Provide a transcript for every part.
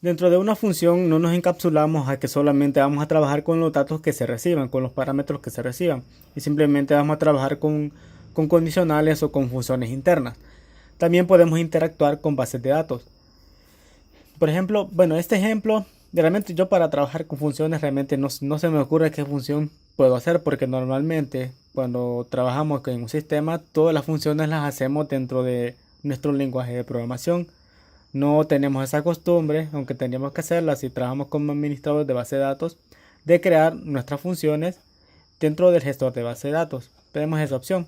Dentro de una función no nos encapsulamos a que solamente vamos a trabajar con los datos que se reciban, con los parámetros que se reciban, y simplemente vamos a trabajar con condicionales o con funciones internas. También podemos interactuar con bases de datos. Por ejemplo, bueno, este ejemplo, realmente yo para trabajar con funciones realmente no se me ocurre qué función puedo hacer porque normalmente cuando trabajamos en un sistema todas las funciones las hacemos dentro de nuestro lenguaje de programación. No tenemos esa costumbre, aunque tendríamos que hacerla si trabajamos como administradores de base de datos, de crear nuestras funciones dentro del gestor de base de datos. Tenemos esa opción.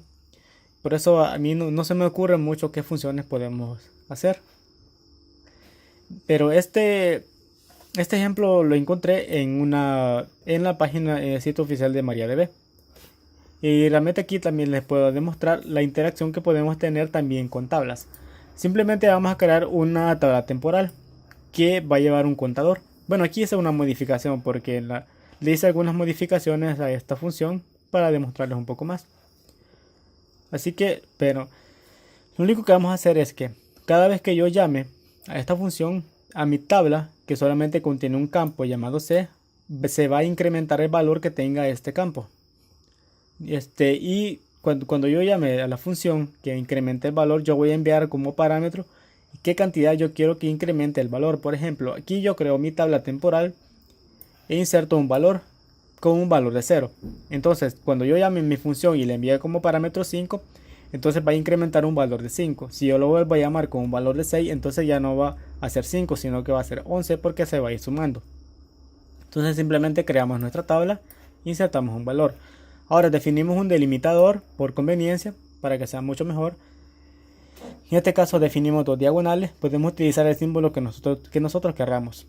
Por eso a mí no se me ocurre mucho qué funciones podemos hacer. Pero este ejemplo lo encontré en la página, en el sitio oficial de MariaDB. Y realmente aquí también les puedo demostrar la interacción que podemos tener también con tablas. Simplemente vamos a crear una tabla temporal que va a llevar un contador. Bueno, aquí es una modificación porque le hice algunas modificaciones a esta función para demostrarles un poco más. Así que, pero lo único que vamos a hacer es que cada vez que yo llame a esta función, a mi tabla, que solamente contiene un campo llamado C, se va a incrementar el valor que tenga este campo. Y cuando yo llame a la función que incremente el valor, yo voy a enviar como parámetro qué cantidad yo quiero que incremente el valor. Por ejemplo, aquí yo creo mi tabla temporal e inserto un valor con un valor de 0. Entonces, cuando yo llame mi función y le envíe como parámetro 5, entonces va a incrementar un valor de 5. Si yo lo vuelvo a llamar con un valor de 6, entonces ya no va a ser 5, sino que va a ser 11 porque se va a ir sumando. Entonces simplemente creamos nuestra tabla, insertamos un valor. Ahora definimos un delimitador por conveniencia para que sea mucho mejor. En este caso definimos dos diagonales, podemos utilizar el símbolo que nosotros queramos.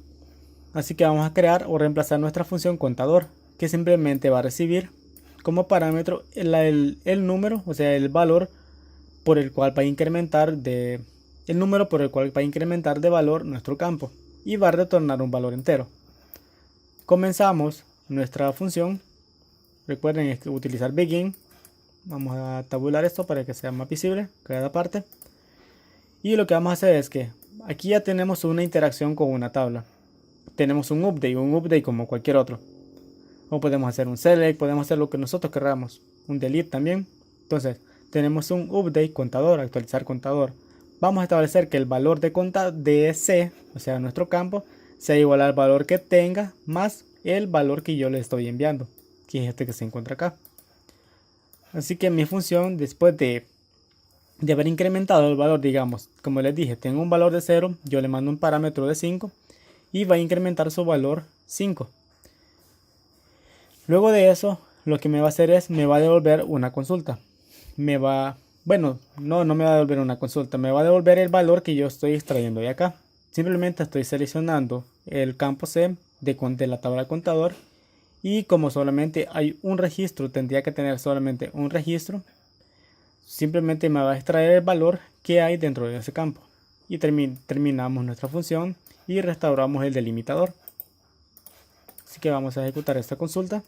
Así que vamos a crear o reemplazar nuestra función contador, que simplemente va a recibir como parámetro el número, o sea el valor por el cual va a incrementar el número por el cual va a incrementar de valor nuestro campo y va a retornar un valor entero. Comenzamos nuestra función. Recuerden utilizar begin. Vamos a tabular esto para que sea más visible cada parte. Y lo que vamos a hacer es que aquí ya tenemos una interacción con una tabla. Tenemos un update como cualquier otro. O podemos hacer un select, podemos hacer lo que nosotros queramos. Un delete también. Entonces, tenemos un update contador, actualizar contador. Vamos a establecer que el valor de C, o sea, nuestro campo, sea igual al valor que tenga más el valor que yo le estoy enviando, que es este que se encuentra acá. Así que mi función, después de haber incrementado el valor, digamos, como les dije, tengo un valor de 0, yo le mando un parámetro de 5 y va a incrementar su valor 5. Luego de eso, lo que me va a hacer es, me va a devolver una consulta. Bueno, no me va a devolver una consulta, me va a devolver el valor que yo estoy extrayendo de acá. Simplemente estoy seleccionando el campo C de la tabla contador y como solamente hay un registro, tendría que tener solamente un registro, simplemente me va a extraer el valor que hay dentro de ese campo. Y terminamos nuestra función y restauramos el delimitador. Así que vamos a ejecutar esta consulta.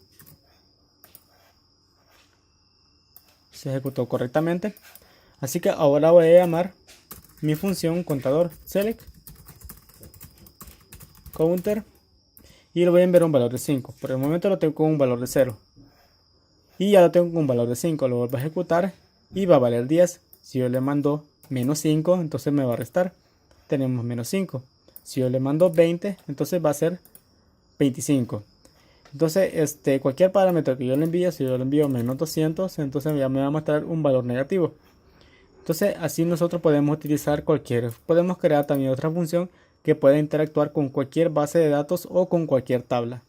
Se ejecutó correctamente. Así que ahora voy a llamar mi función contador select counter y le voy a enviar un valor de 5. Por el momento lo tengo con un valor de 0. Y ya lo tengo con un valor de 5. Lo vuelvo a ejecutar y va a valer 10. Si yo le mando menos 5, entonces me va a restar. Tenemos menos 5. Si yo le mando 20, entonces va a ser 25. Entonces, cualquier parámetro que yo le envíe, si yo le envío menos 200, entonces ya me va a mostrar un valor negativo. Entonces, así nosotros podemos utilizar podemos crear también otra función que pueda interactuar con cualquier base de datos o con cualquier tabla.